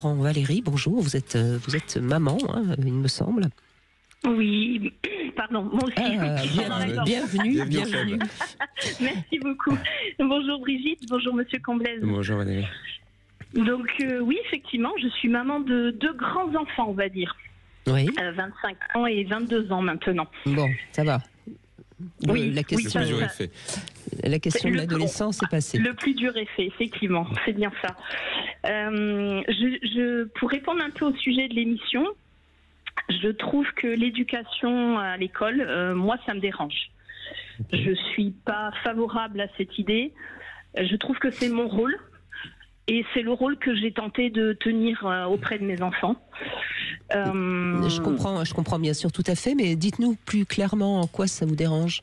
Valérie, bonjour, vous êtes maman, hein, il me semble. Oui, pardon, moi aussi. Bienvenue. Merci beaucoup. Bonjour Brigitte, bonjour Monsieur Comblaise. Bonjour Valérie. Donc oui, effectivement, je suis maman de deux grands enfants, on va dire. Oui. 25 ans et 22 ans maintenant. Bon, ça va. Oui, la question, la question de l'adolescence est passée. Le plus dur est fait, effectivement, c'est bien ça. Pour répondre un peu au sujet de l'émission, je trouve que l'éducation à l'école, moi, ça me dérange. Okay. Je suis pas favorable à cette idée. Je trouve que c'est mon rôle. Et c'est le rôle que j'ai tenté de tenir auprès de mes enfants. Je comprends bien sûr tout à fait, mais dites-nous plus clairement en quoi ça vous dérange.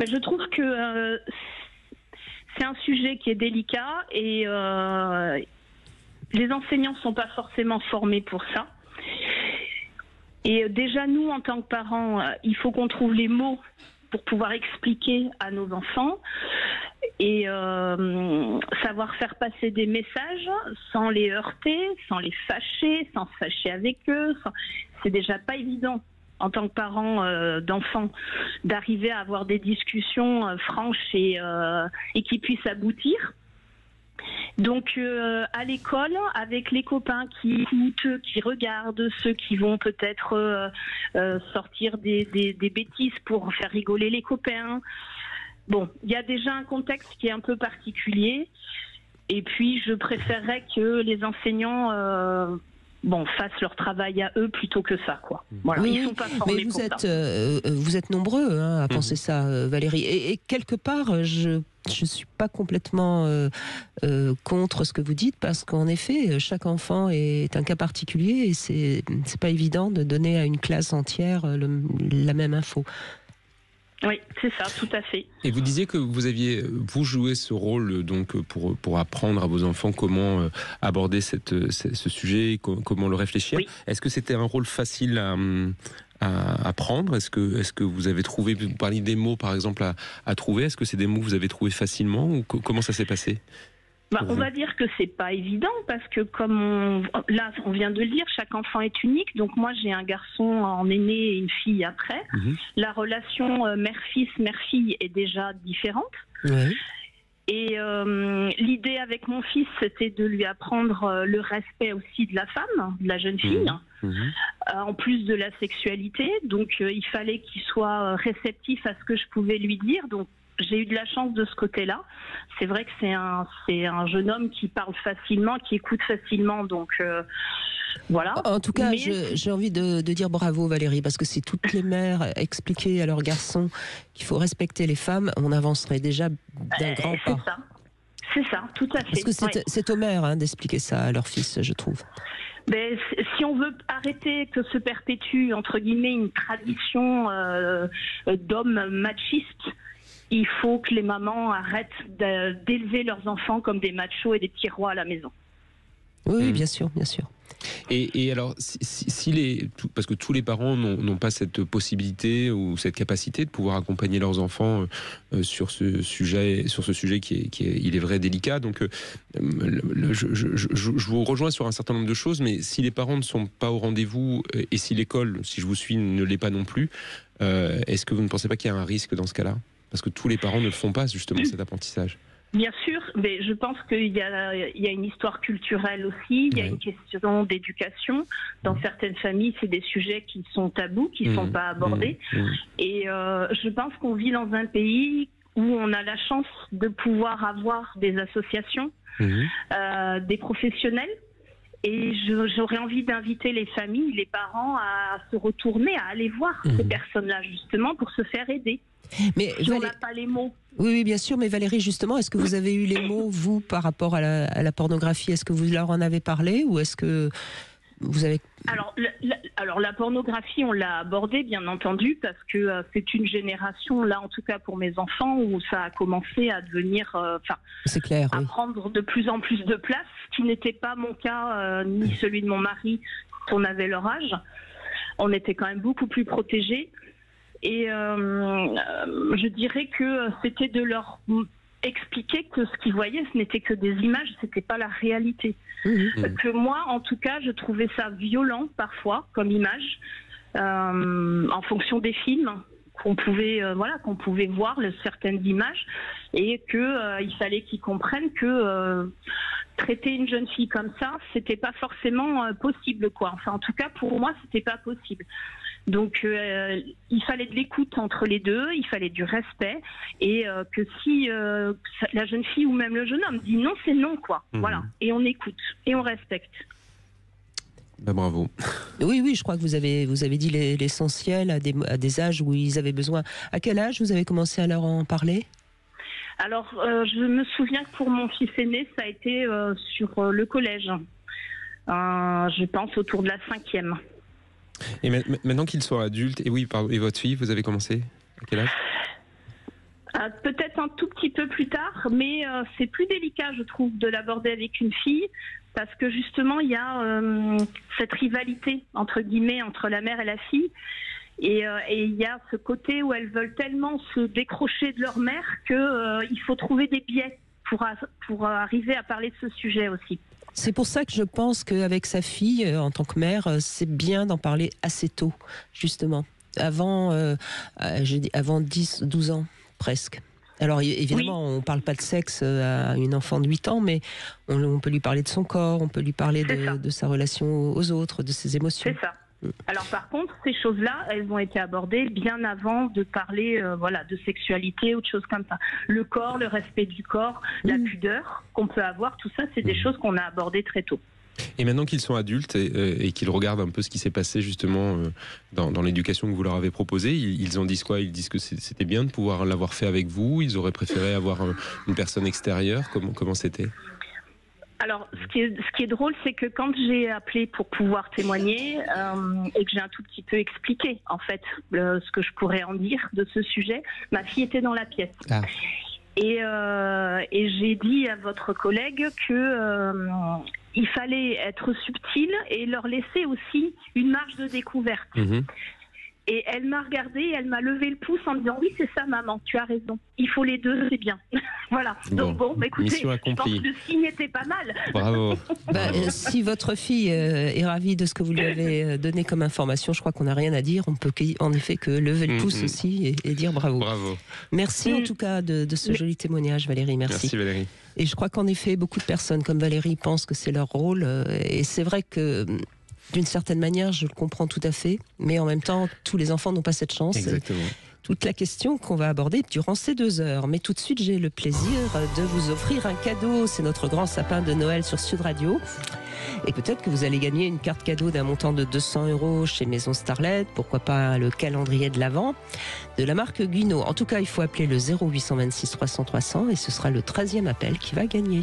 Je trouve que c'est un sujet qui est délicat et les enseignants ne sont pas forcément formés pour ça. Et déjà, nous, en tant que parents, il faut qu'on trouve les mots pour pouvoir expliquer à nos enfants et savoir faire passer des messages sans les heurter, sans les fâcher, sans se fâcher avec eux. C'est déjà pas évident en tant que parent d'enfants d'arriver à avoir des discussions franches et qui puissent aboutir. Donc à l'école, avec les copains qui écoutent, qui regardent, ceux qui vont peut-être sortir des bêtises pour faire rigoler les copains. Bon, il y a déjà un contexte qui est un peu particulier. Et puis, je préférerais que les enseignants fassent leur travail à eux plutôt que ça, quoi. Voilà, oui, ils sont pas formés mais pour ça. Vous êtes nombreux à penser ça, Valérie. Et quelque part, je suis pas complètement contre ce que vous dites, parce qu'en effet, chaque enfant est un cas particulier et c'est pas évident de donner à une classe entière la même info. Oui, c'est ça, tout à fait. Et vous disiez que vous jouez ce rôle donc pour apprendre à vos enfants comment aborder ce sujet, comment le réfléchir. Oui. Est-ce que c'était un rôle facile à prendre ? Est-ce que vous avez trouvé, vous parliez des mots par exemple à trouver, est-ce que c'est des mots que vous avez trouvés facilement ou comment ça s'est passé ? On va dire que c'est pas évident parce que comme on vient de le dire, chaque enfant est unique. Donc moi j'ai un garçon en aîné et une fille après. La relation mère-fils, mère-fille est déjà différente. Oui. Et l'idée avec mon fils, c'était de lui apprendre le respect aussi de la femme, de la jeune fille, en plus de la sexualité. Donc il fallait qu'il soit réceptif à ce que je pouvais lui dire. Donc j'ai eu de la chance de ce côté-là. C'est vrai que c'est un jeune homme qui parle facilement, qui écoute facilement, donc voilà. En tout cas, j'ai envie de dire bravo Valérie, parce que si toutes les mères expliquaient à leurs garçons qu'il faut respecter les femmes, on avancerait déjà d'un grand pas. C'est ça, tout à fait. Parce que c'est aux mères d'expliquer ça à leur fils, je trouve. Si on veut arrêter que se perpétue, entre guillemets, une tradition d'hommes machistes, il faut que les mamans arrêtent d'élever leurs enfants comme des machos et des petits rois à la maison. Oui, bien sûr, bien sûr. Et alors, parce que tous les parents n'ont pas cette possibilité ou cette capacité de pouvoir accompagner leurs enfants sur ce sujet qui est, il est vrai, délicat. Donc, je vous rejoins sur un certain nombre de choses, mais si les parents ne sont pas au rendez-vous et si l'école, si je vous suis, ne l'est pas non plus, est-ce que vous ne pensez pas qu'il y a un risque dans ce cas-là ? Parce que tous les parents ne le font pas, justement, cet apprentissage. Bien sûr, mais je pense qu'il y a une histoire culturelle aussi, il y a une question d'éducation. Dans certaines familles, c'est des sujets qui sont tabous, qui ne sont pas abordés. Et je pense qu'on vit dans un pays où on a la chance de pouvoir avoir des associations, des professionnels. Et j'aurais envie d'inviter les familles, les parents à se retourner, à aller voir ces personnes-là, justement, pour se faire aider. Mais si on n'a pas les mots. Oui, bien sûr, mais Valérie, justement, est-ce que vous avez eu les mots, vous, par rapport à la pornographie ? Est-ce que vous leur en avez parlé ou est-ce que vous avez... Alors la pornographie, on l'a abordée, bien entendu, parce que c'est une génération, là en tout cas pour mes enfants, où ça a commencé à devenir... c'est clair, à prendre de plus en plus de place, ce qui n'était pas mon cas, ni celui de mon mari, quand on avait leur âge. On était quand même beaucoup plus protégés. Et je dirais que c'était de leur expliquer que ce qu'ils voyaient, ce n'était que des images, c'était pas la réalité. Que moi, en tout cas, je trouvais ça violent parfois comme image, en fonction des films qu'on pouvait voir certaines images, et que il fallait qu'ils comprennent que traiter une jeune fille comme ça, c'était pas forcément possible, quoi. Enfin, en tout cas, pour moi, c'était pas possible. Donc, il fallait de l'écoute entre les deux, il fallait du respect, et que si la jeune fille ou même le jeune homme dit non, c'est non, quoi. Voilà. Et on écoute et on respecte. Ben, bravo. Oui, je crois que vous avez dit l'essentiel à des âges où ils avaient besoin. À quel âge vous avez commencé à leur en parler ? Alors, je me souviens que pour mon fils aîné, ça a été sur le collège. Je pense autour de la 5e. Et maintenant qu'ils sont adultes, et votre fille, vous avez commencé à quel âge ? Peut-être un tout petit peu plus tard, mais c'est plus délicat, je trouve, de l'aborder avec une fille, parce que justement, il y a cette rivalité, entre guillemets, entre la mère et la fille. Et il y a ce côté où elles veulent tellement se décrocher de leur mère qu'il faut trouver des biais pour arriver à parler de ce sujet aussi. C'est pour ça que je pense qu'avec sa fille, en tant que mère, c'est bien d'en parler assez tôt, justement. Avant 10, 12 ans, presque. Alors évidemment, on ne parle pas de sexe à une enfant de 8 ans, mais on peut lui parler de son corps, on peut lui parler de sa relation aux autres, de ses émotions. C'est ça. Alors par contre, ces choses-là, elles ont été abordées bien avant de parler de sexualité ou de choses comme ça. Le corps, le respect du corps, la pudeur qu'on peut avoir, tout ça, c'est des choses qu'on a abordées très tôt. Et maintenant qu'ils sont adultes et qu'ils regardent un peu ce qui s'est passé justement dans l'éducation que vous leur avez proposée, ils en disent quoi ? Ils disent que c'était bien de pouvoir l'avoir fait avec vous, ils auraient préféré avoir une personne extérieure. Comment c'était ? Alors, ce qui est drôle, c'est que quand j'ai appelé pour pouvoir témoigner et que j'ai un tout petit peu expliqué, en fait, ce que je pourrais en dire de ce sujet, ma fille était dans la pièce. Ah. Et j'ai dit à votre collègue que il fallait être subtil et leur laisser aussi une marge de découverte. Et elle m'a regardée et elle m'a levé le pouce en me disant « Oui, c'est ça, maman, tu as raison. Il faut les deux, c'est bien. » Voilà. Donc écoutez, je pense que le signe était pas mal. Bravo. Si votre fille est ravie de ce que vous lui avez donné comme information, je crois qu'on n'a rien à dire. On peut en effet que lever le pouce aussi et dire bravo. Bravo. Merci en tout cas de ce joli témoignage, Valérie. Merci Valérie. Et je crois qu'en effet, beaucoup de personnes comme Valérie pensent que c'est leur rôle. Et c'est vrai que d'une certaine manière, je le comprends tout à fait, mais en même temps, tous les enfants n'ont pas cette chance. Exactement. Toute la question qu'on va aborder durant ces 2 heures. Mais tout de suite, j'ai le plaisir de vous offrir un cadeau. C'est notre grand sapin de Noël sur Sud Radio. Et peut-être que vous allez gagner une carte cadeau d'un montant de 200 € chez Maison Starlet. Pourquoi pas le calendrier de l'Avent de la marque Guino. En tout cas, il faut appeler le 0826 300 300 et ce sera le 13e appel qui va gagner.